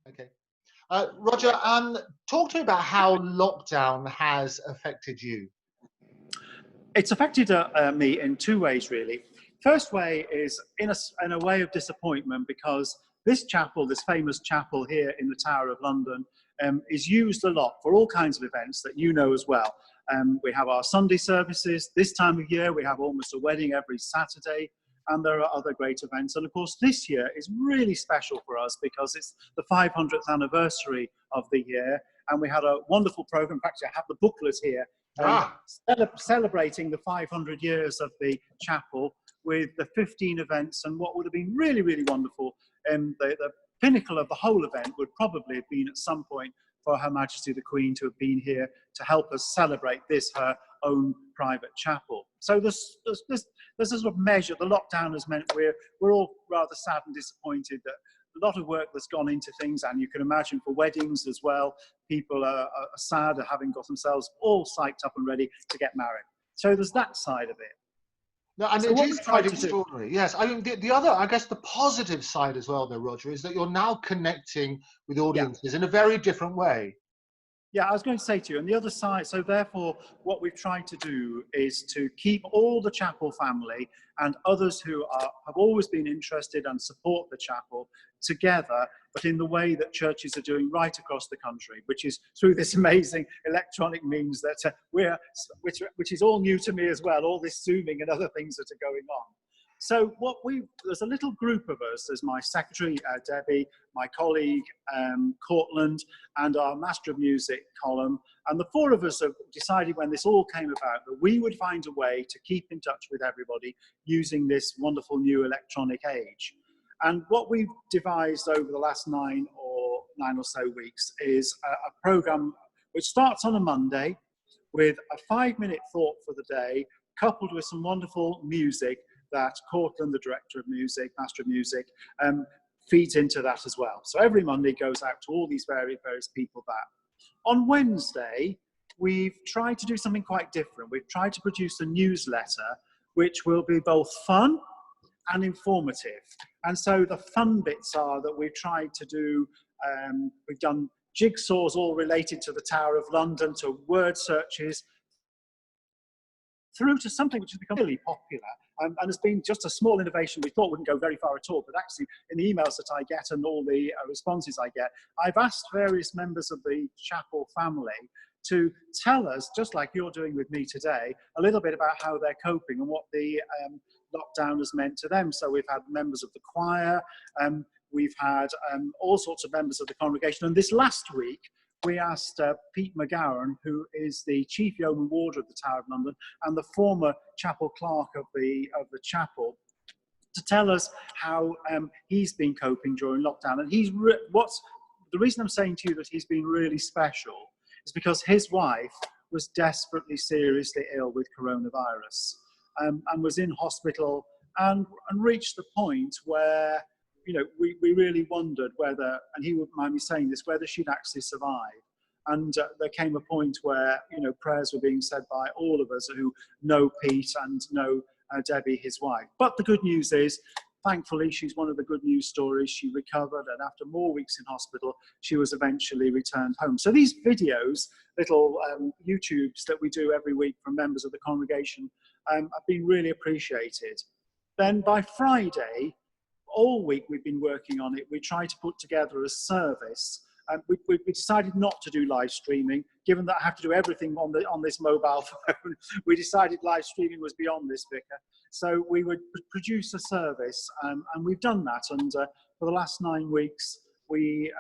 Okay. Roger, talk to me about how lockdown has affected you. It's affected me in two ways, really. First way is in a way of disappointment, because this chapel, this famous chapel here in the Tower of London, is used a lot for all kinds of events that you know as well. We have our Sunday services. This time of year, we have almost a wedding every Saturday, and there are other great events. And of course, this year is really special for us because it's the 500th anniversary of the year, and we had a wonderful program. In fact, I have the booklet here, celebrating the 500 years of the chapel with the 15 events, and what would have been really, really wonderful. The pinnacle of the whole event would probably have been at some point for Her Majesty the Queen to have been here to help us celebrate this, her own private chapel. So there's a sort of measure. The lockdown has meant we're all rather sad and disappointed that a lot of work that's gone into things, and you can imagine for weddings as well, people are sad at having got themselves all psyched up and ready to get married. So there's that side of it. No, and so it is quite extraordinary. Yes, I mean, the other, I guess the positive side as well, though, Roger, is that you're now connecting with audiences in a very different way. Yeah, I was going to say to you, and the other side, so therefore what we've tried to do is to keep all the chapel family and others who have always been interested and support the chapel together, but in the way that churches are doing right across the country, which is through this amazing electronic means that which is all new to me as well, all this Zooming and other things that are going on. So there's a little group of us. There's my secretary, Debbie, my colleague, Cortland, and our Master of Music, Colin. And the four of us have decided when this all came about that we would find a way to keep in touch with everybody using this wonderful new electronic age. And what we've devised over the last nine or so weeks is a program which starts on a Monday with a 5-minute thought for the day, coupled with some wonderful music that Cortland, the Director of Music, Master of Music, feeds into that as well. So every Monday goes out to all these various people that. On Wednesday, we've tried to do something quite different. We've tried to produce a newsletter which will be both fun and informative. And so the fun bits are that we've tried to do, we've done jigsaws all related to the Tower of London, to word searches, through to something which has become really popular and has been just a small innovation we thought wouldn't go very far at all, but actually in the emails that I get and all the responses I get, I've asked various members of the chapel family to tell us, just like you're doing with me today, a little bit about how they're coping and what the lockdown has meant to them. So we've had members of the choir, we've had all sorts of members of the congregation, and this last week, we asked Pete McGowan, who is the Chief Yeoman Warder of the Tower of London and the former chapel clerk of the chapel, to tell us how he's been coping during lockdown. And the reason I'm saying to you that he's been really special is because his wife was desperately, seriously ill with coronavirus and was in hospital and reached the point where, you know, we really wondered whether, and he wouldn't mind me saying this, whether she'd actually survive. And there came a point where, you know, prayers were being said by all of us who know Pete and know Debbie, his wife. But the good news is, thankfully, she's one of the good news stories. She recovered, and after more weeks in hospital, she was eventually returned home. So these videos, little YouTubes that we do every week from members of the congregation, have been really appreciated. Then by Friday, all week we've been working on it. We tried to put together a service, and we decided not to do live streaming, given that I have to do everything on this mobile phone. We decided live streaming was beyond this, Vicar. So we would produce a service, and we've done that. And for the last 9 weeks, we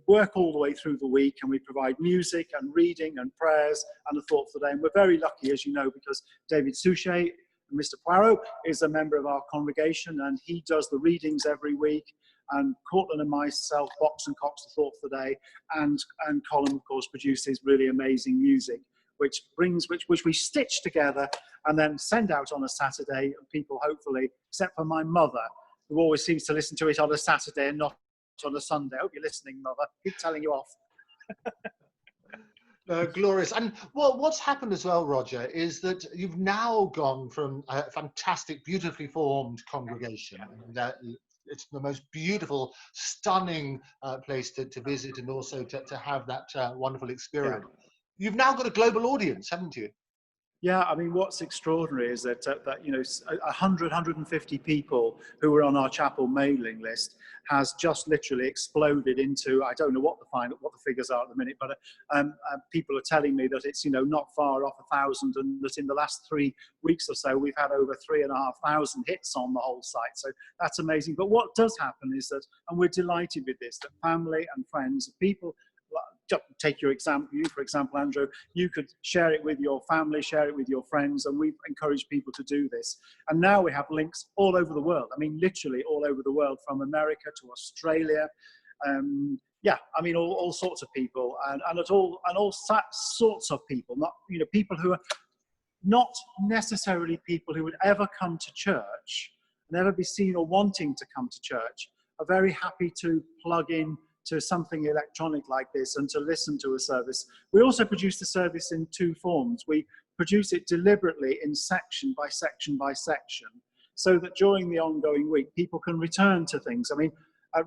work all the way through the week, and we provide music and reading and prayers and a thought for the day. And we're very lucky, as you know, because David Suchet, Mr. Poirot, is a member of our congregation, and he does the readings every week. And Cortland and myself box and cox the thought for the day, and Colin, of course, produces really amazing music, which we stitch together and then send out on a Saturday, and people hopefully, except for my mother, who always seems to listen to it on a Saturday and not on a Sunday. I hope you're listening, Mother. Keep telling you off. Glorious. And what's happened as well, Roger, is that you've now gone from a fantastic, beautifully formed congregation, it's the most beautiful, stunning place to visit, and also to have that wonderful experience. You've now got a global audience, haven't you? Yeah, I mean, what's extraordinary is that, you know, 150 people who were on our chapel mailing list has just literally exploded into, I don't know what the figures are at the minute, but people are telling me that it's, you know, not far off 1,000, and that in the last 3 weeks or so, we've had over 3,500 hits on the whole site. So that's amazing. But what does happen is that, and we're delighted with this, that family and friends, people, take your example, for example, Andrew, you could share it with your family, share it with your friends, and we've encouraged people to do this. And now we have links all over the world. I mean, literally all over the world, from America to Australia. Yeah, I mean, all sorts of people, and all sorts of people. Not, you know, people who are not necessarily people who would ever come to church, never be seen or wanting to come to church, are very happy to plug in to something electronic like this and to listen to a service. We also produce the service in 2 forms. We produce it deliberately in section by section by section, so that during the ongoing week, people can return to things. I mean,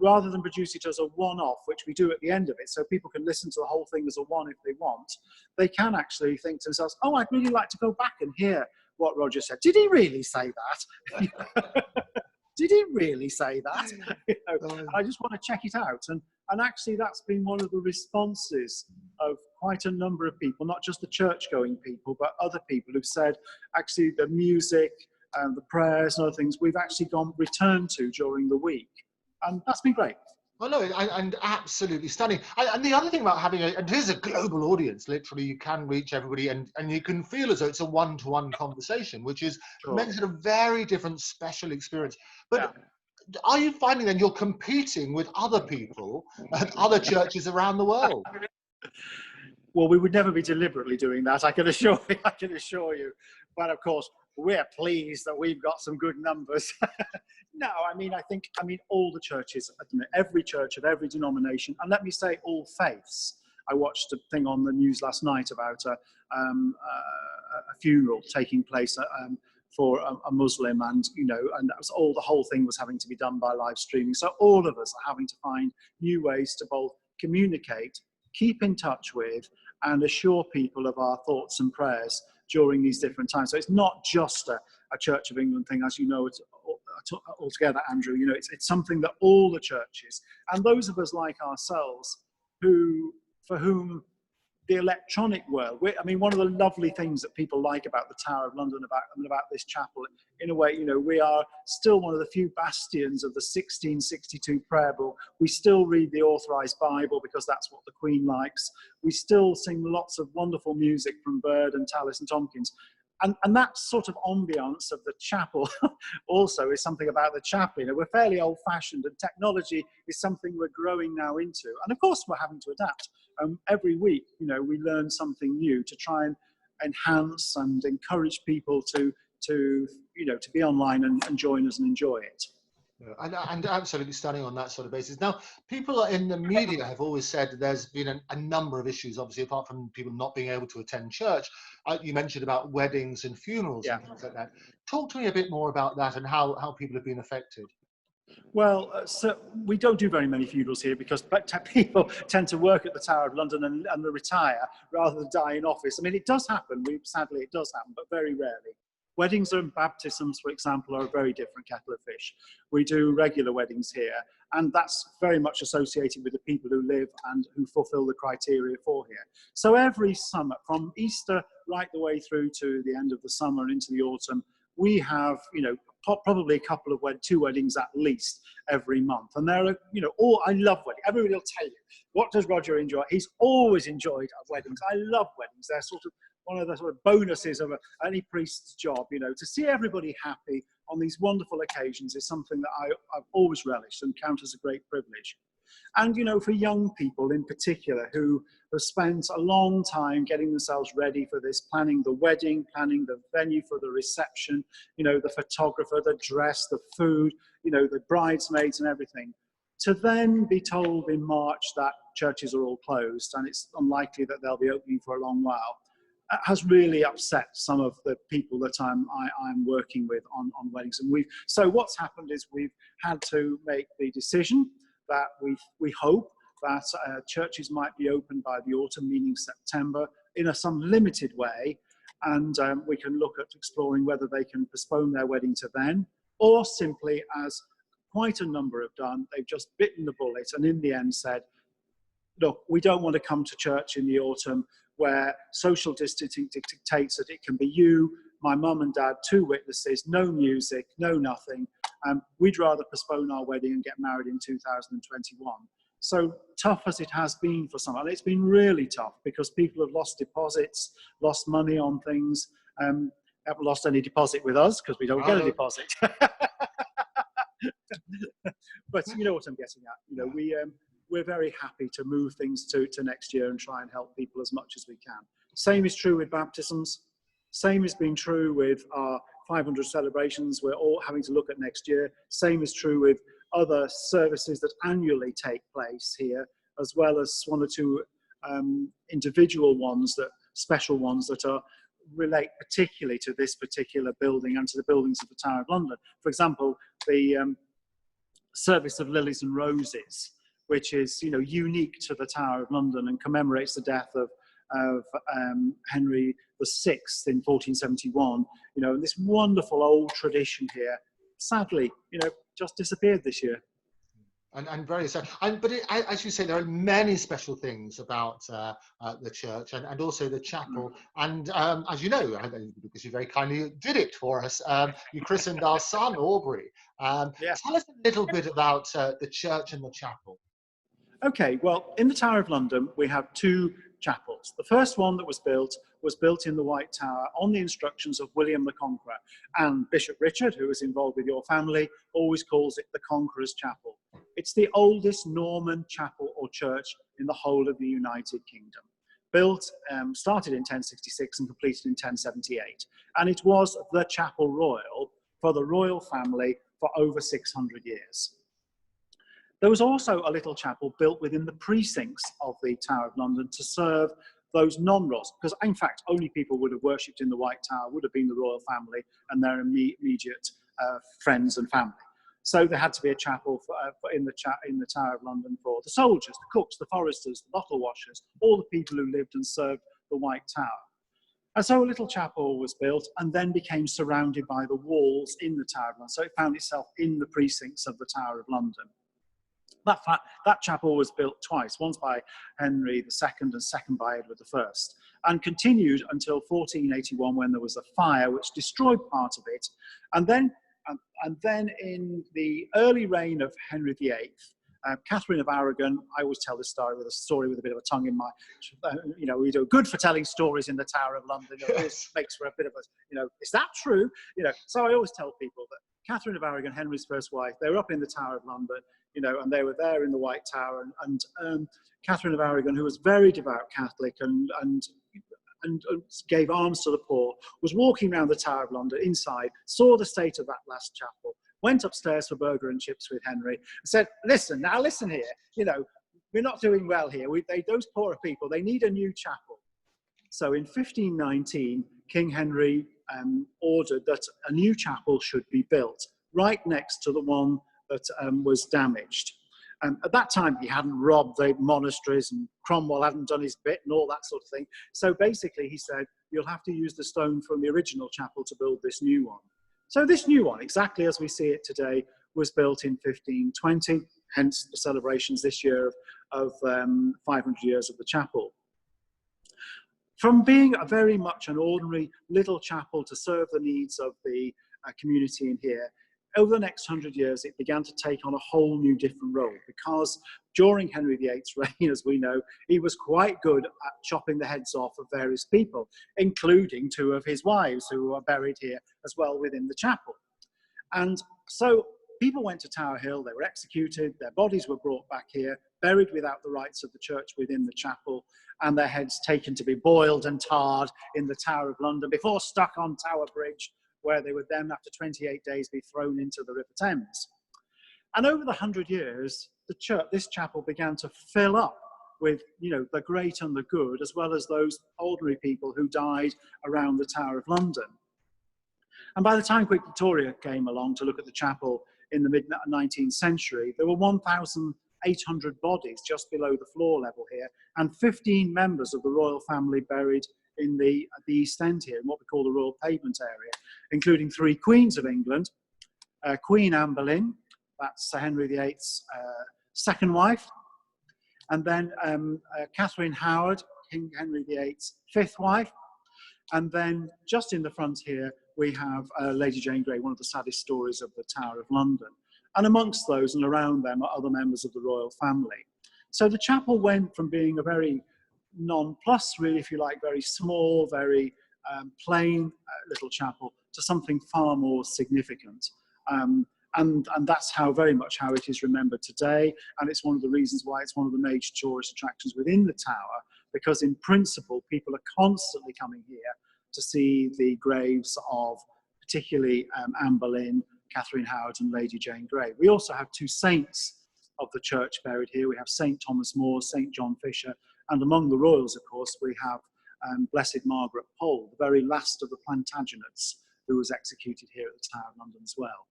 rather than produce it as a one-off, which we do at the end of it, so people can listen to the whole thing as a one if they want, they can actually think to themselves, oh, I'd really like to go back and hear what Roger said. Did he really say that? Did he really say that? You know, I just want to check it out. And actually, that's been one of the responses of quite a number of people, not just the church-going people, but other people who've said, actually, the music and the prayers and other things, we've actually returned to during the week. And that's been great. Well, no, and absolutely stunning. And the other thing about having and it is a global audience, literally, you can reach everybody, and you can feel as though it's a one-to-one conversation, which is makes it a very different, special experience. But are you finding then you're competing with other people at other churches around the world? Well, we would never be deliberately doing that, I can assure you. But of course, we're pleased that we've got some good numbers. No, I mean, all the churches, every church of every denomination, and let me say all faiths. I watched a thing on the news last night about a funeral taking place for a Muslim, and you know, and that was the whole thing was having to be done by live streaming. So all of us are having to find new ways to both communicate, keep in touch with, and assure people of our thoughts and prayers during these different times. So it's not just a Church of England thing, as you know, it's altogether, Andrew. You know, it's something that all the churches, and those of us like ourselves, for whom the electronic world, I mean, one of the lovely things that people like about the Tower of London, about this chapel, in a way, you know, we are still one of the few bastions of the 1662 prayer book. We still read the Authorised Bible because that's what the Queen likes. We still sing lots of wonderful music from Bird and Tallis and Tompkins. And that sort of ambience of the chapel also is something about the chapel. You know, we're fairly old-fashioned, and technology is something we're growing now into. And of course, we're having to adapt. Every week, you know, we learn something new to try and enhance and encourage people to be online and join us and enjoy it. And absolutely stunning on that sort of basis. Now, people in the media have always said there's been a number of issues, obviously, apart from people not being able to attend church. You mentioned about weddings and funerals and things like that. Talk to me a bit more about that and how people have been affected. Well, so we don't do very many funerals here because people tend to work at the Tower of London and retire rather than die in office. I mean, it does happen. Sadly, it does happen, but very rarely. Weddings and baptisms, for example, are a very different kettle of fish. We do regular weddings here, and that's very much associated with the people who live and who fulfill the criteria for here. So every summer, from Easter right the way through to the end of the summer and into the autumn, we have, you know, probably two weddings at least every month. And there are, you know, I love weddings. Everybody will tell you, what does Roger enjoy? He's always enjoyed weddings. I love weddings. They're sort of one of the sort of bonuses of any priest's job, you know, to see everybody happy on these wonderful occasions is something that I've always relished and count as a great privilege. And, you know, for young people in particular who have spent a long time getting themselves ready for this, planning the wedding, planning the venue for the reception, you know, the photographer, the dress, the food, you know, the bridesmaids and everything, to then be told in March that churches are all closed and it's unlikely that they'll be opening for a long while. has really upset some of the people that I'm working with on weddings. And so what's happened is we've had to make the decision that we hope that churches might be open by the autumn, meaning September, in some limited way. And we can look at exploring whether they can postpone their wedding to then, or simply, as quite a number have done, they've just bitten the bullet and in the end said, look, we don't want to come to church in the autumn where social distancing dictates that it can be you, my mum and dad, 2 witnesses, no music, no nothing. We'd rather postpone our wedding and get married in 2021. So tough as it has been for some, and it's been really tough because people have lost deposits, lost money on things, haven't lost any deposit with us because we don't get a deposit. But you know what I'm getting at. You know, we're very happy to move things to next year and try and help people as much as we can. Same is true with baptisms. Same has been true with our 500 celebrations. We're all having to look at next year. Same is true with other services that annually take place here, as well as 1 or 2 individual ones, special ones that relate particularly to this particular building and to the buildings of the Tower of London. For example, the service of Lilies and Roses, which is, you know, unique to the Tower of London and commemorates the death of Henry VI in 1471. You know, and this wonderful old tradition here, sadly, you know, just disappeared this year. And very sad. But as you say, there are many special things about the church and also the chapel. And as you know, because you very kindly did it for us, you christened our son, Aubrey. Yeah. Tell us a little bit about the church and the chapel. Okay, well, in the Tower of London, we have 2 chapels. The first one that was built in the White Tower on the instructions of William the Conqueror. And Bishop Richard, who is involved with your family, always calls it the Conqueror's Chapel. It's the oldest Norman chapel or church in the whole of the United Kingdom. Built, started in 1066 and completed in 1078. And it was the chapel royal for the royal family for over 600 years. There was also a little chapel built within the precincts of the Tower of London to serve those non-royals, because in fact only people would have worshipped in the White Tower would have been the royal family and their immediate friends and family. So there had to be a chapel in the Tower of London for the soldiers, the cooks, the foresters, the bottle washers, all the people who lived and served the White Tower. And so a little chapel was built and then became surrounded by the walls in the Tower of London. So it found itself in the precincts of the Tower of London. That chapel was built twice, once by Henry II and second by Edward I, and continued until 1481 when there was a fire which destroyed part of it. And then in the early reign of Henry VIII, Catherine of Aragon, I always tell this story with a bit of a tongue in my, you know, we do good for telling stories in the Tower of London. It always makes for a bit of a, you know, is that true? You know, so I always tell people that Catherine of Aragon, Henry's first wife, they were up in the Tower of London, you know, and they were there in the White Tower, and Catherine of Aragon, who was very devout Catholic and gave alms to the poor, was walking around the Tower of London inside, saw the state of that last chapel, went upstairs for burger and chips with Henry, and said, listen here, you know, we're not doing well here. Those poorer people, they need a new chapel. So in 1519, King Henry ordered that a new chapel should be built right next to the one that was damaged. At that time, he hadn't robbed the monasteries and Cromwell hadn't done his bit and all that sort of thing. So basically, he said, you'll have to use the stone from the original chapel to build this new one. So this new one, exactly as we see it today, was built in 1520, hence the celebrations this year of 500 years of the chapel. From being very much an ordinary little chapel to serve the needs of the community in here, over the next 100 years, it began to take on a whole new different role, because during Henry VIII's reign, as we know, he was quite good at chopping the heads off of various people, including 2 of his wives who are buried here as well within the chapel. And so people went to Tower Hill, they were executed, their bodies were brought back here, buried without the rites of the church within the chapel, and their heads taken to be boiled and tarred in the Tower of London before stuck on Tower Bridge, where they would then, after 28 days, be thrown into the River Thames. And over the 100 years, this chapel began to fill up with, you know, the great and the good, as well as those ordinary people who died around the Tower of London. And by the time Queen Victoria came along to look at the chapel in the mid-19th century, there were 1,800 bodies just below the floor level here, and 15 members of the royal family buried in the East End here, in what we call the Royal Pavement area, including 3 Queens of England, Queen Anne Boleyn, that's Sir Henry VIII's second wife, and then Catherine Howard, King Henry VIII's 5th wife, and then just in the front here, we have Lady Jane Grey, one of the saddest stories of the Tower of London. And amongst those and around them are other members of the royal family. So the chapel went from being a very nonplussed, really, if you like, very small, very plain little chapel, to something far more significant. And that's very much how it is remembered today. And it's one of the reasons why it's one of the major tourist attractions within the tower, because in principle, people are constantly coming here to see the graves of particularly Anne Boleyn, Catherine Howard and Lady Jane Grey. We also have 2 saints of the church buried here. We have St. Thomas More, St. John Fisher, and among the royals, of course, we have Blessed Margaret Pole, the very last of the Plantagenets, who was executed here at the Tower of London as well.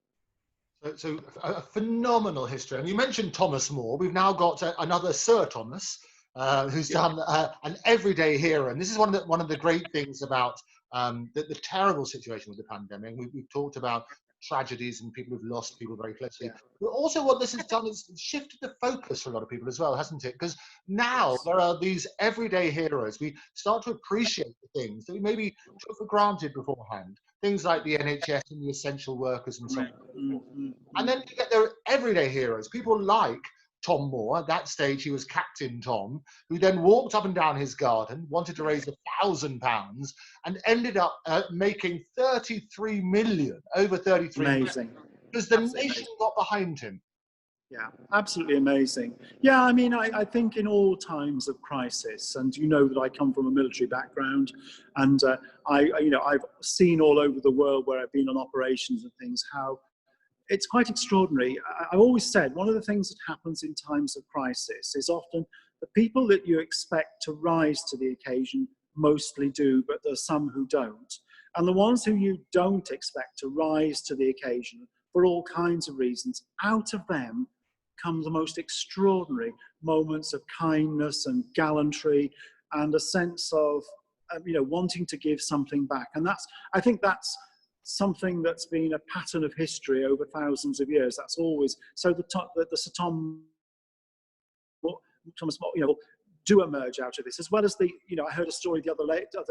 So a phenomenal history. And you mentioned Thomas More. We've now got another Sir Thomas, who's done an everyday hero. And this is one of the great things about the terrible situation with the pandemic. We've talked about tragedies and people who've lost people very closely. Yeah. But also what this has done is shifted the focus for a lot of people as well, hasn't it? Because now there are these everyday heroes. We start to appreciate the things that we maybe took for granted beforehand. Things like the NHS and the essential workers and so on. Mm-hmm. And then you get their everyday heroes, people like Tom Moore. At that stage, he was Captain Tom, who then walked up and down his garden, wanted to raise £1,000, and ended up making 33 million, over 33 amazing. Million, because the Absolutely nation amazing. got behind him. Yeah, absolutely amazing. Yeah, I mean, I think in all times of crisis, and you know that I come from a military background, and I've seen all over the world where I've been on operations and things, how it's quite extraordinary. I've always said one of the things that happens in times of crisis is often the people that you expect to rise to the occasion mostly do, but there's some who don't. And the ones who you don't expect to rise to the occasion for all kinds of reasons, out of them come the most extraordinary moments of kindness and gallantry and a sense of wanting to give something back. And I think that's something that's been a pattern of history over thousands of years. That's always so. The Sir Thomas More, do emerge out of this, as well as I heard a story the other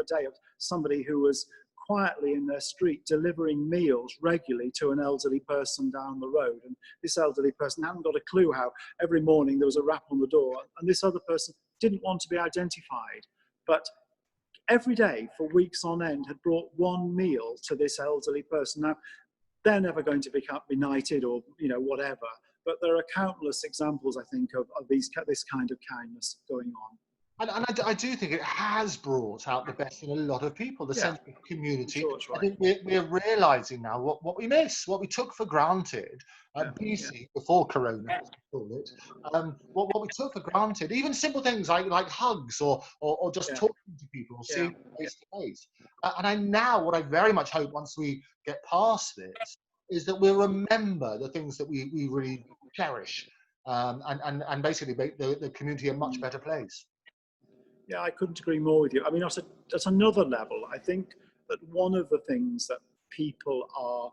day of somebody who was quietly in their street delivering meals regularly to an elderly person down the road, and this elderly person hadn't got a clue how every morning there was a rap on the door, and this other person didn't want to be identified, but every day for weeks on end had brought one meal to this elderly person. Now, they're never going to be knighted or whatever, but there are countless examples, I think, of this kind of kindness going on. And I do think it has brought out the best in a lot of people, the sense of community. Sure, right. I think we're realising now what we miss, what we took for granted BC, before Corona, as we call it, what we took for granted, even simple things like hugs or just talking to people or seeing face to face. And what I very much hope once we get past this is that we'll remember the things that we really cherish and basically make the community a much better place. Yeah, I couldn't agree more with you. I mean, at another level, I think that one of the things that people are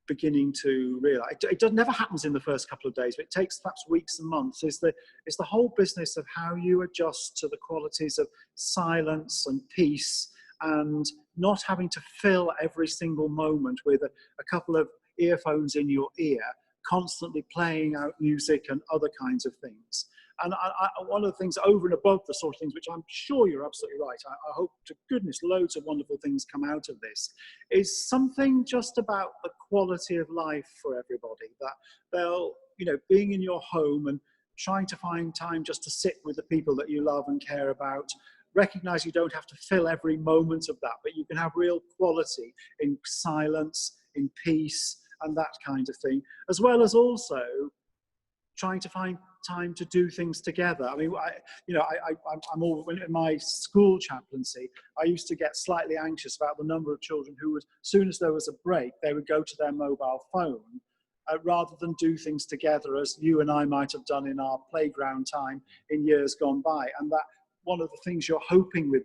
beginning to realise, it never happens in the first couple of days, but it takes perhaps weeks and months, is the whole business of how you adjust to the qualities of silence and peace and not having to fill every single moment with a couple of earphones in your ear, constantly playing out music and other kinds of things. And one of the things over and above the sort of things, which I'm sure you're absolutely right, I hope to goodness loads of wonderful things come out of this, is something just about the quality of life for everybody, that they'll, being in your home and trying to find time just to sit with the people that you love and care about, recognize you don't have to fill every moment of that, but you can have real quality in silence, in peace, and that kind of thing, as well as also trying to find time to do things together. I mean, I'm all in my school chaplaincy. I used to get slightly anxious about the number of children who would, as soon as there was a break, they would go to their mobile phone rather than do things together, as you and I might have done in our playground time in years gone by. And that one of the things you're hoping with,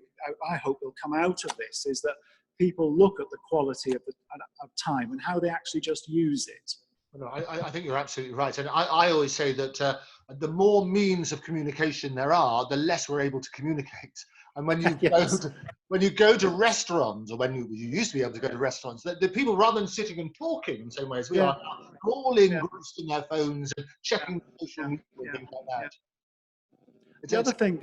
I hope will come out of this, is that people look at the quality of time and how they actually just use it. No, I think you're absolutely right. And I always say that the more means of communication there are, the less we're able to communicate. And when you Yes. when you go to restaurants, or when you used to be able to go to restaurants, the people, rather than sitting and talking in the same way as we are, all engrossed in their phones and checking social media and things like that. The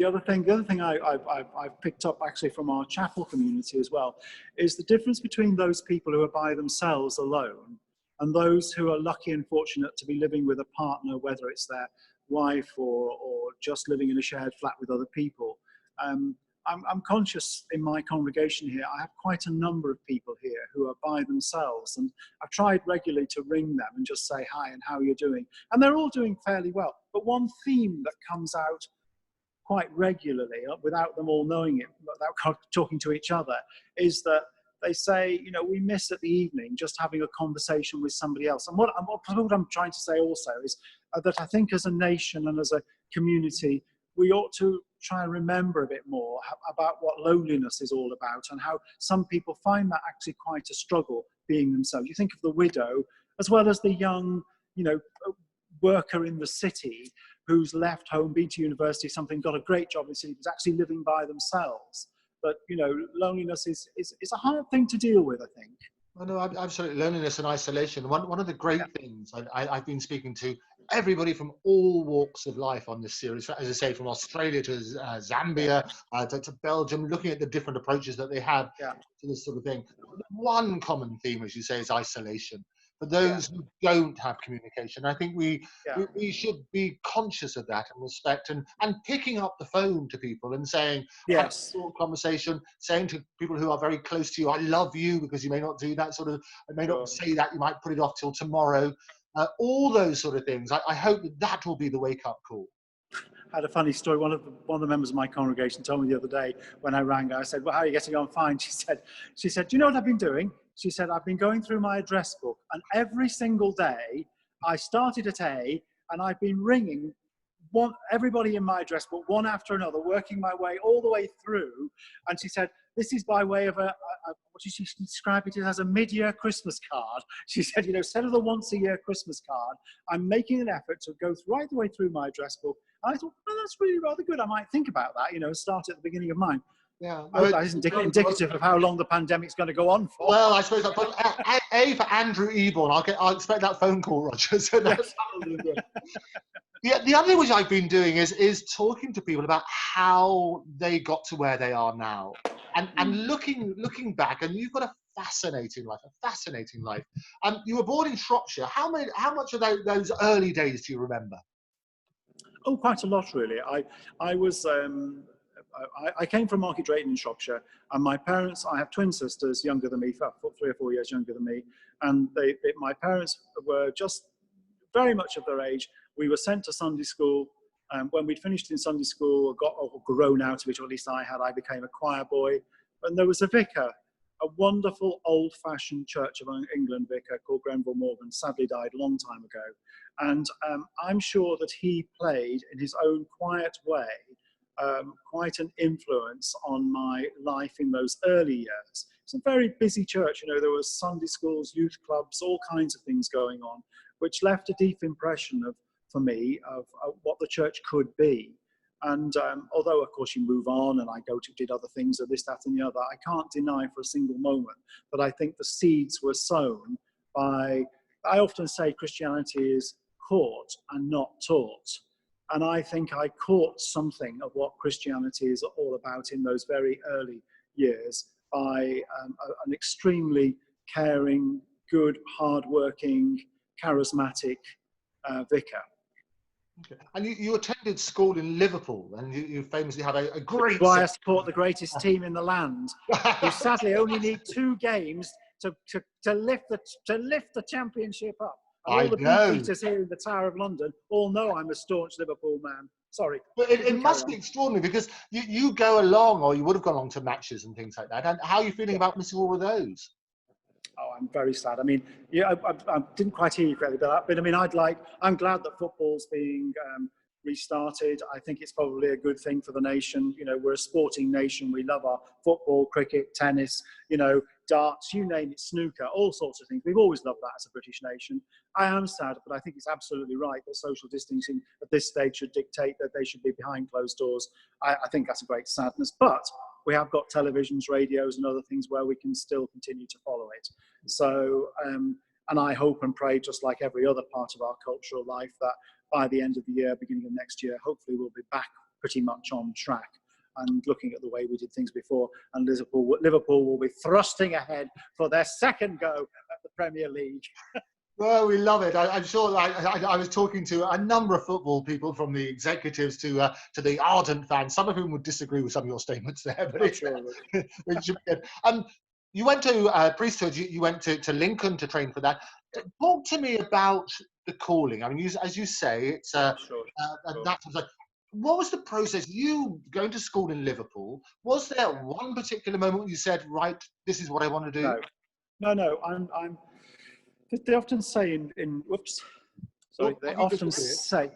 other thing I've picked up actually from our chapel community as well is the difference between those people who are by themselves alone and those who are lucky and fortunate to be living with a partner, whether it's their wife or just living in a shared flat with other people. I'm conscious in my congregation here, I have quite a number of people here who are by themselves, and I've tried regularly to ring them and just say hi and how you're doing. And they're all doing fairly well. But one theme that comes out quite regularly, without them all knowing it, without talking to each other, is that they say, you know, we miss at the evening just having a conversation with somebody else. And what I'm trying to say also is that I think as a nation and as a community, we ought to try and remember a bit more about what loneliness is all about and how some people find that actually quite a struggle being themselves. You think of the widow as well as the young, you know, worker in the city who's left home, been to university, something, got a great job in the city, was actually living by themselves. But, you know, loneliness is a hard thing to deal with, I think. Well, no, absolutely. Loneliness and isolation. One of the great things, I've been speaking to everybody from all walks of life on this series, as I say, from Australia to Zambia, to Belgium, looking at the different approaches that they have to this sort of thing. One common theme, as you say, is isolation. For those who don't have communication, I think we should be conscious of that and respect, and picking up the phone to people and saying, have a short conversation, saying to people who are very close to you, I love you, because you may not do that sort of, I may not say that, you might put it off till tomorrow. All those sort of things. I hope that will be the wake-up call. I had a funny story. One of the members of my congregation told me the other day when I rang her. I said, well, how are you getting on? Fine. She said, do you know what I've been doing? She said, I've been going through my address book, and every single day I started at A and I've been ringing everybody in my address book, one after another, working my way all the way through. And she said, this is by way of what did she describe it as, a mid-year Christmas card. She said, you know, instead of the once-a-year Christmas card, I'm making an effort to go right the way through my address book. And I thought, well, that's really rather good. I might think about that, you know, start at the beginning of mine. Yeah, I hope that isn't indicative of how long the pandemic's going to go on for. Well, I suppose that, but A for Andrew Eborn. I'll expect that phone call, Roger. So that's good. The other thing which I've been doing is talking to people about how they got to where they are now, and looking back. And you've got a fascinating life. You were born in Shropshire. How much of those early days do you remember? Oh, quite a lot, really. I came from Market Drayton in Shropshire, and my parents, I have twin sisters younger than me, 3 or 4 years younger than me, and my parents were just very much of their age. We were sent to Sunday school. When we'd finished in Sunday school, or grown out of it, or at least I became a choir boy. And there was a vicar, a wonderful old-fashioned Church of England vicar called Grenville Morgan, sadly died a long time ago. And I'm sure that he played, in his own quiet way, quite an influence on my life in those early years. It's a very busy church, you know, there was Sunday schools, youth clubs, all kinds of things going on, which left a deep impression for me of what the church could be. And although, of course, you move on and I did other things, or this, that, and the other, I can't deny for a single moment that I think the seeds were sown by, I often say Christianity is caught and not taught. And I think I caught something of what Christianity is all about in those very early years by an extremely caring, good, hard-working, charismatic vicar. Okay. And you attended school in Liverpool, and you famously had a great... Why I support the greatest team in the land, who sadly only need 2 games to lift the championship up. And all the know. beefeaters here in the Tower of London all know I'm a staunch Liverpool man. Sorry. But it must be extraordinary, because you go along, or you would have gone along to matches and things like that. And how are you feeling about missing all of those? Oh, I'm very sad. I mean, yeah, I didn't quite hear you correctly, but I mean, I'm glad that football's being restarted. I think it's probably a good thing for the nation. You know, we're a sporting nation. We love our football, cricket, tennis, you know, darts, you name it, snooker, all sorts of things. We've always loved that as a British nation. I am sad, but I think it's absolutely right that social distancing at this stage should dictate that they should be behind closed doors. I think that's a great sadness, but we have got televisions, radios and other things where we can still continue to follow it. So, and I hope and pray, just like every other part of our cultural life, that by the end of the year, beginning of next year, hopefully we'll be back pretty much on track and looking at the way we did things before. And Liverpool will be thrusting ahead for their second go at the Premier League. Well, we love it. I'm sure. I was talking to a number of football people, from the executives to the ardent fans, some of whom would disagree with some of your statements there. But it should be good. You went to Priesthood. You went to Lincoln to train for that. Talk to me about the calling. I mean, as you say, it's that was like. What was the process? You going to school in Liverpool? Was there one particular moment when you said, "Right, this is what I want to do"? No. They often say whoops. Sorry, they often say.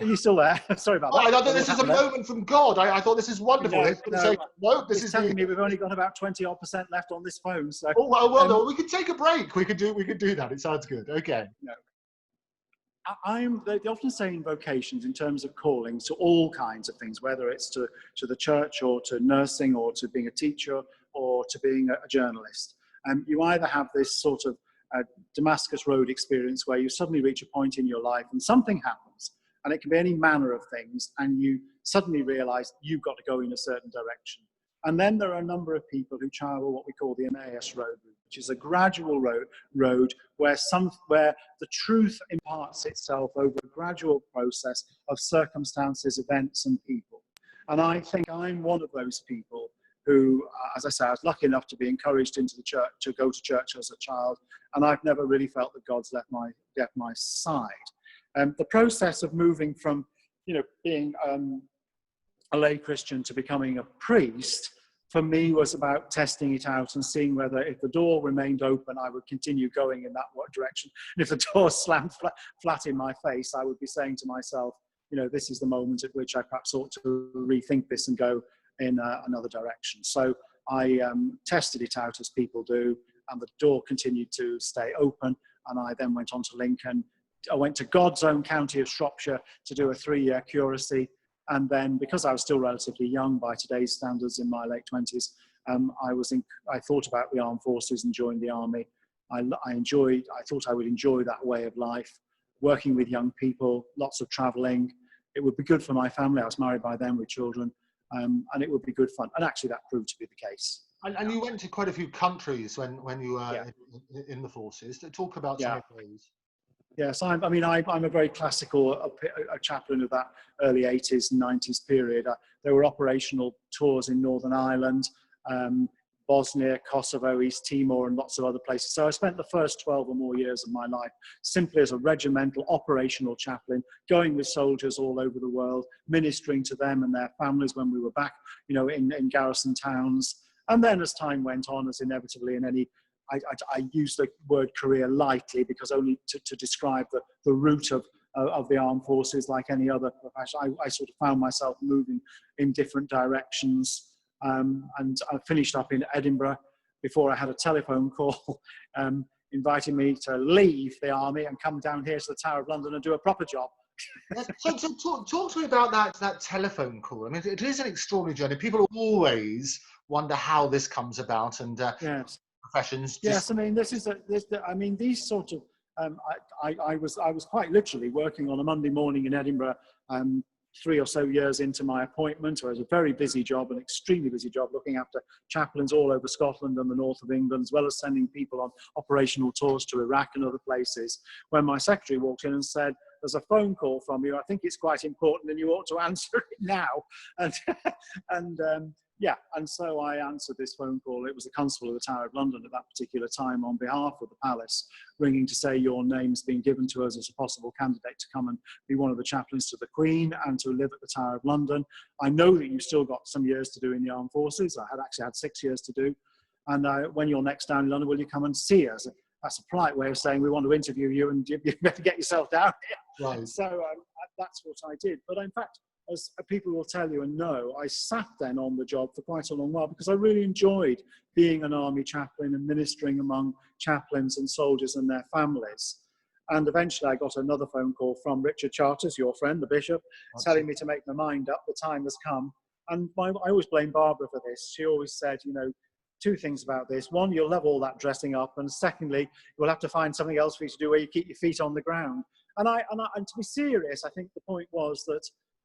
Are you still there? Sorry about that. I thought this is a moment from God. I thought this is wonderful. This is telling me we've only got about 20% left on this phone. So. Oh well, we could take a break. We could do that. It sounds good. Okay. No. They often say in vocations, in terms of callings, to all kinds of things, whether it's to the church or to nursing or to being a teacher or to being a journalist. You either have this sort of Damascus Road experience where you suddenly reach a point in your life and something happens, and it can be any manner of things, and you suddenly realize you've got to go in a certain direction. And then there are a number of people who travel what we call the Emmaus Road, which is a gradual road where the truth imparts itself over a gradual process of circumstances, events, and people. And I think I'm one of those people who, as I say, I was lucky enough to be encouraged into the church, to go to church as a child, and I've never really felt that God's left my side. The process of moving from, being a lay Christian to becoming a priest, for me, was about testing it out and seeing whether, if the door remained open, I would continue going in that direction. And if the door slammed flat in my face, I would be saying to myself, this is the moment at which I perhaps ought to rethink this and go in another direction. So I tested it out, as people do, and the door continued to stay open. And I then went on to Lincoln. I went to God's own county of Shropshire to do a 3-year curacy. And then, because I was still relatively young by today's standards, in my late 20s, I thought about the armed forces and joined the army. I thought I would enjoy that way of life, working with young people, lots of traveling. It would be good for my family. I was married by then with children, and it would be good fun. And actually that proved to be the case. And you went to quite a few countries when you were in the forces. Talk about some of those. Yes, I'm a very classical chaplain of that early 80s and 90s period. There were operational tours in Northern Ireland, Bosnia, Kosovo, East Timor, and lots of other places. So I spent the first 12 or more years of my life simply as a regimental operational chaplain, going with soldiers all over the world, ministering to them and their families when we were back, in garrison towns. And then as time went on, as inevitably in any, I use the word career lightly, because only to describe the route of the armed forces, like any other profession, I sort of found myself moving in different directions. And I finished up in Edinburgh before I had a telephone call inviting me to leave the army and come down here to the Tower of London and do a proper job. So talk to me about that telephone call. I mean, it is an extraordinary journey. People always wonder how this comes about, and yes. Professions. Yes, I mean, these sort of. I was quite literally working on a Monday morning in Edinburgh, 3 or so years into my appointment. It was a very busy job, an extremely busy job, looking after chaplains all over Scotland and the north of England, as well as sending people on operational tours to Iraq and other places. When my secretary walked in and said, "There's a phone call from you. I think it's quite important, and you ought to answer it now." And Yeah, and so I answered this phone call. It was the Constable of the Tower of London at that particular time on behalf of the palace, ringing to say your name's been given to us as a possible candidate to come and be one of the chaplains to the Queen and to live at the Tower of London. I know that you've still got some years to do in the armed forces. I had actually had 6 years to do. And when you're next down in London, will you come and see us? That's a polite way of saying we want to interview you and you better get yourself down here. Right. So that's what I did. But in fact, as people will tell you and know, I sat then on the job for quite a long while because I really enjoyed being an army chaplain and ministering among chaplains and soldiers and their families. And eventually I got another phone call from Richard Charters, your friend, the bishop, telling me to make my mind up. The time has come. And I always blame Barbara for this. She always said, you know, two things about this. One, you'll love all that dressing up. And secondly, you'll have to find something else for you to do where you keep your feet on the ground. And to be serious, I think the point was that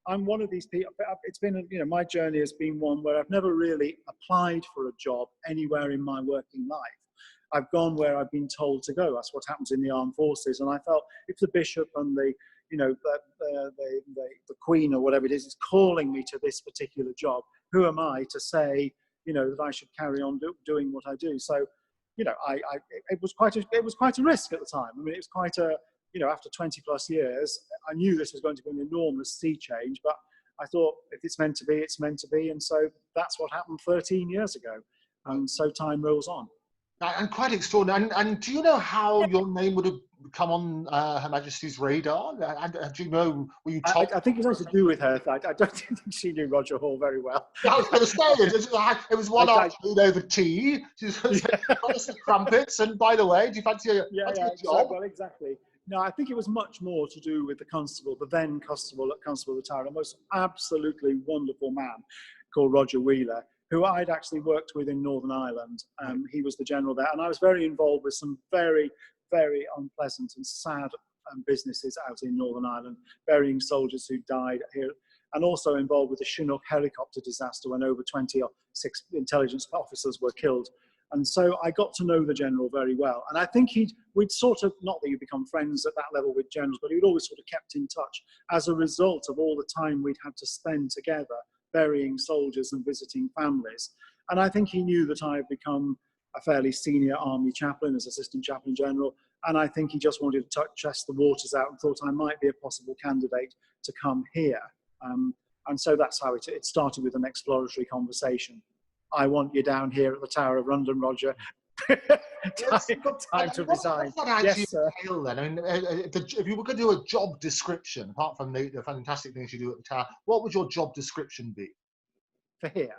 I'm one of these people. It's been, you know, my journey has been one where I've never really applied for a job anywhere in my working life. I've gone where I've been told to go. That's what happens in the armed forces. And I felt if the bishop and the, you know, the Queen or whatever it is calling me to this particular job, who am I to say, you know, that I should carry on doing what I do? So, you know, it was quite a risk at the time. I mean, it was quite a, you know, after 20 plus years, I knew this was going to be an enormous sea change, but I thought if it's meant to be, it's meant to be. And so that's what happened 13 years ago. And so time rolls on. And quite extraordinary. And do you know how your name would have come on Her Majesty's radar? And do you know, were you told? I think it's something to do with her. I don't think she knew Roger Hall very well. I was going to say, it was one afternoon over tea. She was the crumpets. And by the way, do you fancy a job? Well, exactly. No, I think it was much more to do with the constable, the then constable at Constable of the Tower, a most absolutely wonderful man called Roger Wheeler, who I'd actually worked with in Northern Ireland. He was the general there, and I was very involved with some very, very unpleasant and sad businesses out in Northern Ireland, burying soldiers who died here, and also involved with the Chinook helicopter disaster when over 26 intelligence officers were killed. And so I got to know the general very well. And I think we'd sort of, not that you become friends at that level with generals, but he'd always sort of kept in touch as a result of all the time we'd had to spend together burying soldiers and visiting families. And I think he knew that I had become a fairly senior army chaplain as Assistant Chaplain General. And I think he just wanted to test the waters out and thought I might be a possible candidate to come here. And so that's how it started, with an exploratory conversation. I want you down here at the Tower of London, Roger. time to resign. Yes, sir. Then? I mean, if you were going to do a job description, apart from the fantastic things you do at the Tower, what would your job description be? For here?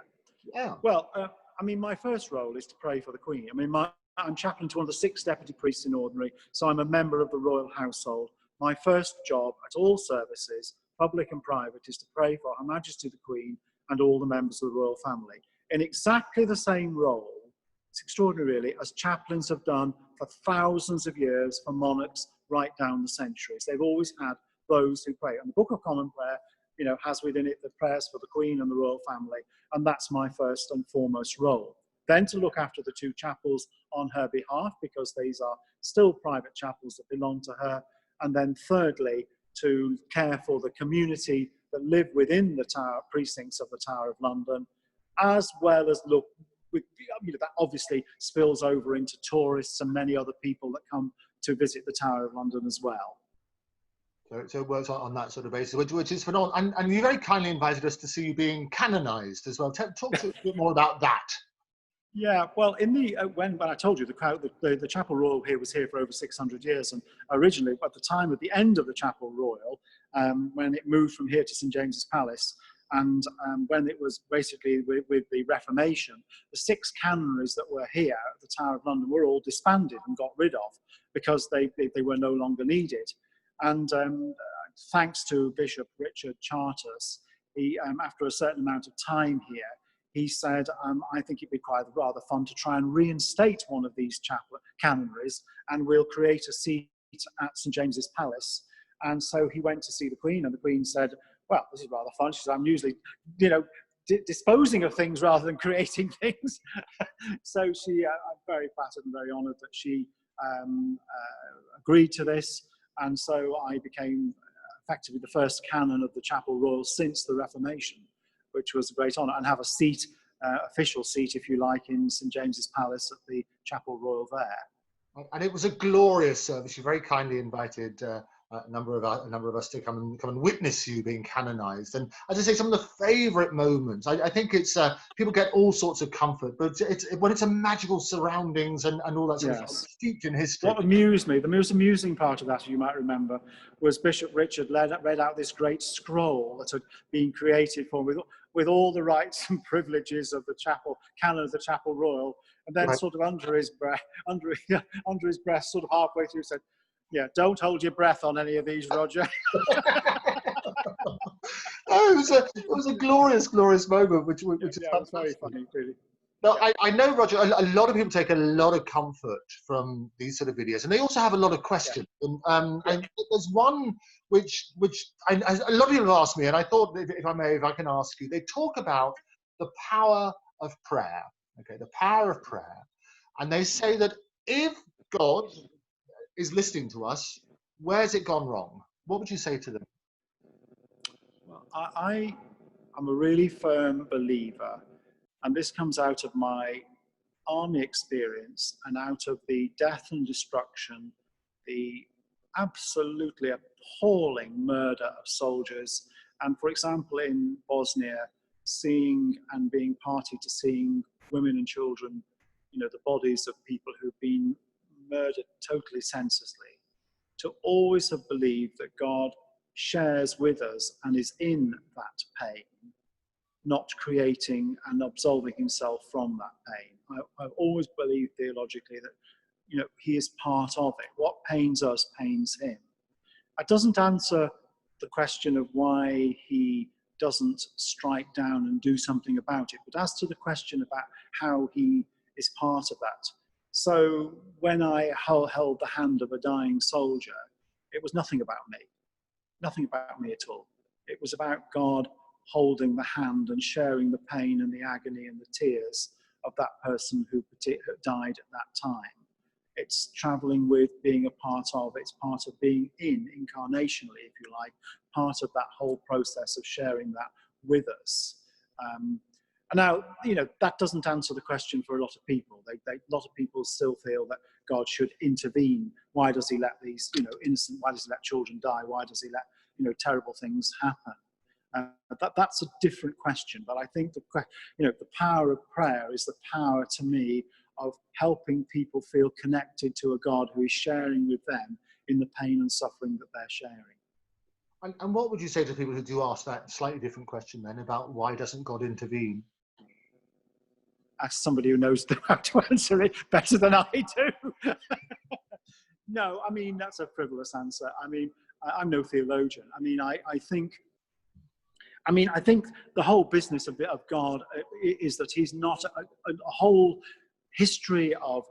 Yeah. Well, I mean, my first role is to pray for the Queen. I mean, I'm chaplain to one of the 6 deputy priests in Ordinary, so I'm a member of the royal household. My first job at all services, public and private, is to pray for Her Majesty the Queen and all the members of the royal family, in exactly the same role, it's extraordinary really, as chaplains have done for thousands of years for monarchs right down the centuries. They've always had those who pray. And the Book of Common Prayer, you know, has within it the prayers for the Queen and the royal family, and that's my first and foremost role. Then to look after the 2 chapels on her behalf, because these are still private chapels that belong to her. And then thirdly, to care for the community that live within the Tower precincts of the Tower of London, as well as look, you know, that obviously spills over into tourists and many other people that come to visit the Tower of London as well. So it works on that sort of basis, which is phenomenal. And you very kindly invited us to see you being canonised as well. Talk to us a bit more about that. Yeah, well, in the when I told you the Chapel Royal here was here for over 600 years, and originally at the time at the end of the Chapel Royal, when it moved from here to St James's Palace, and when it was basically with the Reformation, the 6 canonries that were here at the Tower of London were all disbanded and got rid of because they were no longer needed. And thanks to Bishop Richard Charters, he after a certain amount of time here, he said, I think it'd be quite rather fun to try and reinstate one of these canonries, and we'll create a seat at St James's Palace. And so he went to see the Queen, and the Queen said, well, this is rather fun. She said, I'm usually, you know, disposing of things rather than creating things. So I'm very flattered and very honoured that she agreed to this. And so I became effectively the first canon of the Chapel Royal since the Reformation, which was a great honour, and have a seat official seat, if you like, in St James's Palace at the Chapel Royal there. And it was a glorious service. You very kindly invited a number of us to come and witness you being canonized. And as I say, some of the favourite moments. I think it's people get all sorts of comfort, but it's when it's a magical surroundings and all that sort of stuff, steeped in history. What amused me, the most amusing part of that, you might remember, was Bishop Richard read out this great scroll that had been created for him with all the rights and privileges of the chapel, canon of the Chapel Royal, and then sort of under his breath, sort of halfway through, said, "Yeah, don't hold your breath on any of these, Roger." It was a glorious moment, which is was very funny, really. Now, I know, Roger, a lot of people take a lot of comfort from these sort of videos, and they also have a lot of questions. And there's one which a lot of people have asked me, and I thought, if I can ask you, they talk about the power of prayer. Okay, the power of prayer, and they say that if God is listening to us, where's it gone wrong? What would you say to them? Well, I am a really firm believer, and this comes out of my army experience and out of the death and destruction, the absolutely appalling murder of soldiers, and for example in Bosnia, seeing and being party to seeing women and children, the bodies of people who've been murdered totally senselessly, to always have believed that God shares with us and is in that pain, not creating and absolving himself from that pain. I've always believed theologically that, he is part of it. What pains us pains him. It doesn't answer the question of why he doesn't strike down and do something about it, but as to the question about how he is part of that. So when I held the hand of a dying soldier, it was nothing about me at all. It was about God holding the hand and sharing the pain and the agony and the tears of that person who died at that time. It's traveling with, being a part of, it's part of being incarnationally, if you like, part of that whole process of sharing that with us. And now, that doesn't answer the question for a lot of people. A lot of people still feel that God should intervene. Why does he let these, why does he let children die? Why does he let, terrible things happen? That's a different question. But I think the power of prayer is the power, to me, of helping people feel connected to a God who is sharing with them in the pain and suffering that they're sharing. And what would you say to people who do ask that slightly different question then about why doesn't God intervene? Ask somebody who knows how to answer it better than I do. No, I mean, that's a frivolous answer. I mean, I'm no theologian. I mean, I think the whole business of God is that he's not a whole history of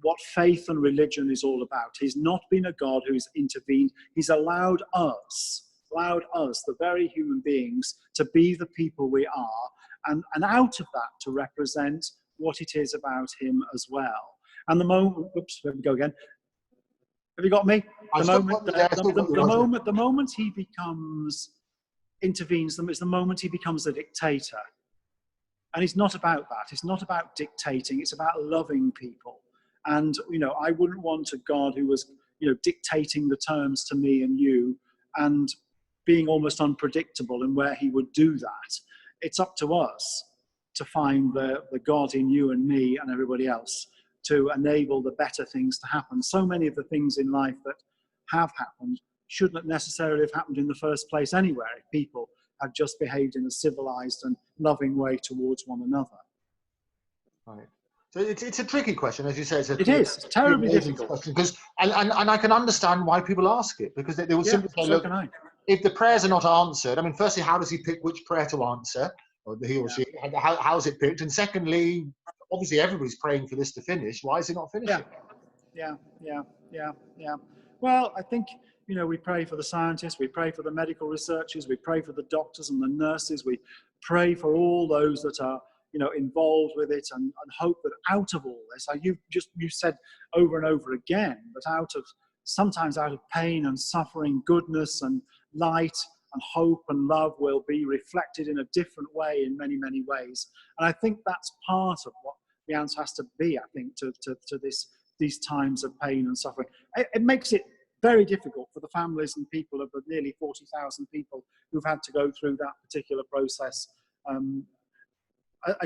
what faith and religion is all about. He's not been a God who's intervened. He's allowed us, the very human beings, to be the people we are, and out of that to represent what it is about him as well. And the moment, whoops, there we go again. Have you got me? The moment he intervenes, is the moment he becomes a dictator. And it's not about that. It's not about dictating. It's about loving people. And, I wouldn't want a God who was, dictating the terms to me and you and being almost unpredictable in where he would do that. It's up to us to find the God in you and me and everybody else to enable the better things to happen. So many of the things in life that have happened shouldn't necessarily have happened in the first place anywhere if people had just behaved in a civilized and loving way towards one another. Right. So it's a tricky question, as you say. It is terribly difficult. Because, and I can understand why people ask it, because they will simply say, look, if the prayers are not answered, I mean, firstly, how does he pick which prayer to answer? Or he or she, how is it picked? And secondly, obviously everybody's praying for this to finish. Why is it not finishing? Yeah. Well, I think, we pray for the scientists, we pray for the medical researchers, we pray for the doctors and the nurses, we pray for all those that are, involved with it, and hope that out of all this, you said over and over again, that sometimes out of pain and suffering, goodness and light and hope and love will be reflected in a different way in many, many ways. And I think that's part of what the answer has to be, I think, to these times of pain and suffering. It makes it very difficult for the families and people of the nearly 40,000 people who've had to go through that particular process,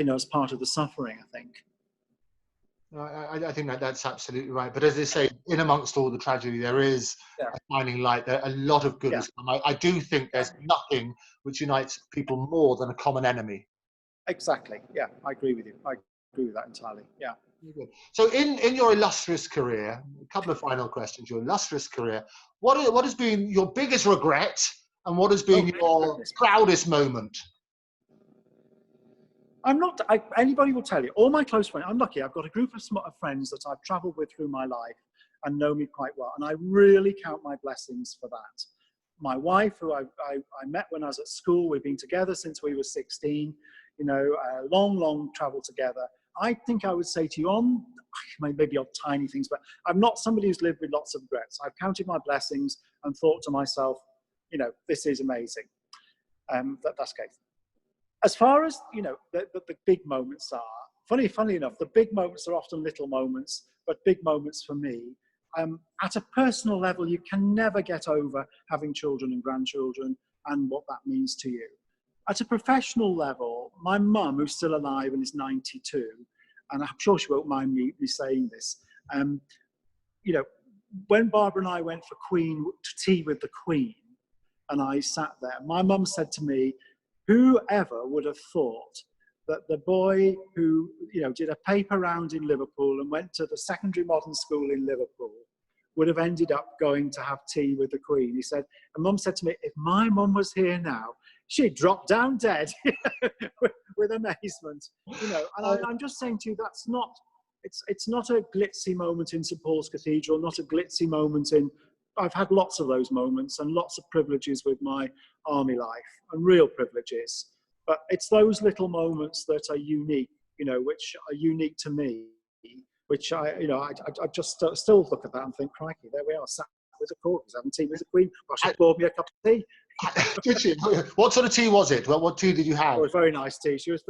as part of the suffering, I think. I think that's absolutely right. But as they say, in amongst all the tragedy, there is a shining light. There a lot of good has come. I do think there's nothing which unites people more than a common enemy. Exactly. Yeah, I agree with you. I agree with that entirely. Yeah. So in your illustrious career, a couple of final questions, your illustrious career, what has been your biggest regret and what has been your proudest moment? Anybody will tell you, all my close friends, I'm lucky, I've got a group of friends that I've traveled with through my life and know me quite well. And I really count my blessings for that. My wife, who I met when I was at school, we've been together since we were 16, long travel together. I think I would say to you maybe on tiny things, but I'm not somebody who's lived with lots of regrets. I've counted my blessings and thought to myself, this is amazing. That's okay. As far as, the big moments are, funny enough, the big moments are often little moments, but big moments for me. At a personal level, you can never get over having children and grandchildren and what that means to you. At a professional level, my mum, who's still alive and is 92, and I'm sure she won't mind me saying this, when Barbara and I went for tea with the Queen, and I sat there, my mum said to me, whoever would have thought that the boy who, did a paper round in Liverpool and went to the secondary modern school in Liverpool would have ended up going to have tea with the Queen. He said, and Mum said to me, if my mum was here now, she'd drop down dead with amazement. And I'm just saying to you, that's not, it's not a glitzy moment in St. Paul's Cathedral, not a glitzy moment I've had lots of those moments and lots of privileges with my army life and real privileges. But it's those little moments that are unique, which are unique to me, which I just still look at that and think, crikey, there we are, sat with the corgis, having tea with the Queen. Well, she poured me a cup of tea. Did she? What sort of tea was it? What tea did you have? It was very nice tea. She was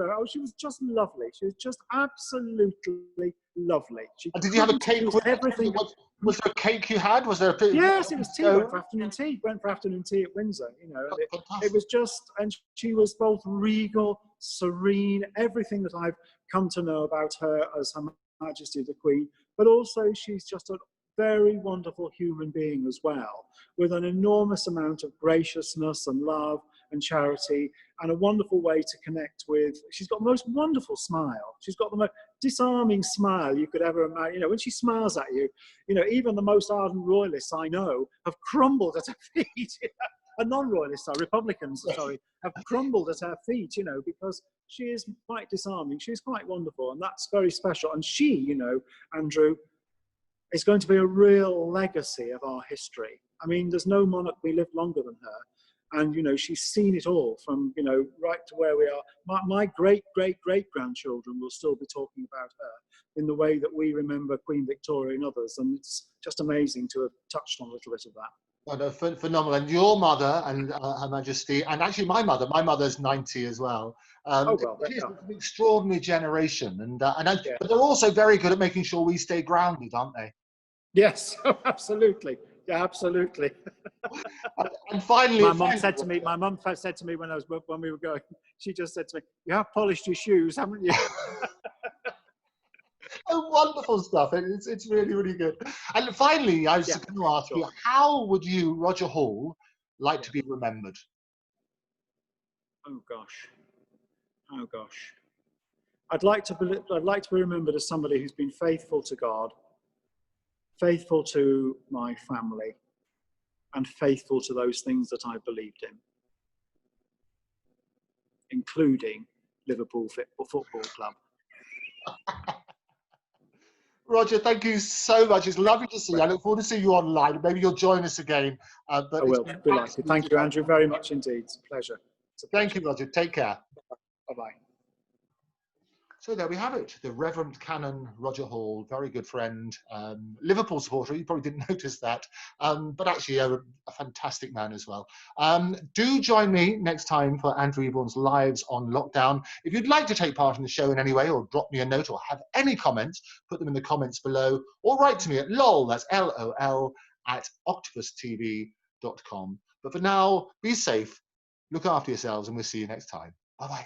just lovely. She was just absolutely lovely. Did you have a cake with everything? Was there a cake you had? Was there a Yes, it was tea. Went for afternoon tea at Windsor. It was just, and she was both regal, serene, everything that I've come to know about her as Her Majesty the Queen, but also she's just a very wonderful human being as well, with an enormous amount of graciousness and love and charity, and a wonderful way to connect with. She's got the most wonderful smile. She's got the most disarming smile you could ever imagine. When she smiles at you, even the most ardent royalists I know have crumbled at her feet. Non-royalists, Republicans, have crumbled at her feet, because she is quite disarming. She's quite wonderful, and that's very special. And she, Andrew, is going to be a real legacy of our history. I mean, there's no monarch we lived longer than her. And, she's seen it all from, right to where we are. My great-great-great-grandchildren will still be talking about her in the way that we remember Queen Victoria and others. And it's just amazing to have touched on a little bit of that. Phenomenal. And your mother and Her Majesty, and actually my mother's 90 as well. It's an extraordinary generation. But they're also very good at making sure we stay grounded, aren't they? Yes, absolutely. Yeah, absolutely. And finally, my mum said to me when we were going, she just said to me, "You have polished your shoes, haven't you?" Oh, wonderful stuff. It's really, really good. And finally, I was going to ask you, how would you, Roger Hall, like to be remembered? Oh gosh. I'd like to be remembered as somebody who's been faithful to God, faithful to my family, and faithful to those things that I believed in, including Liverpool Football Club. Roger, thank you so much. It's lovely to see you. I look forward to seeing you online. Maybe you'll join us again. I will. Delighted. Thank you, Andrew, very much indeed. It's a pleasure. Thank you, Roger. Take care. Bye-bye. So there we have it, the Reverend Canon Roger Hall, very good friend, Liverpool supporter, you probably didn't notice that, but actually a fantastic man as well. Do join me next time for Andrew Eborn's Lives on Lockdown. If you'd like to take part in the show in any way, or drop me a note, or have any comments, put them in the comments below, or write to me at lol, that's LOL, at octopustv.com. But for now, be safe, look after yourselves, and we'll see you next time. Bye-bye.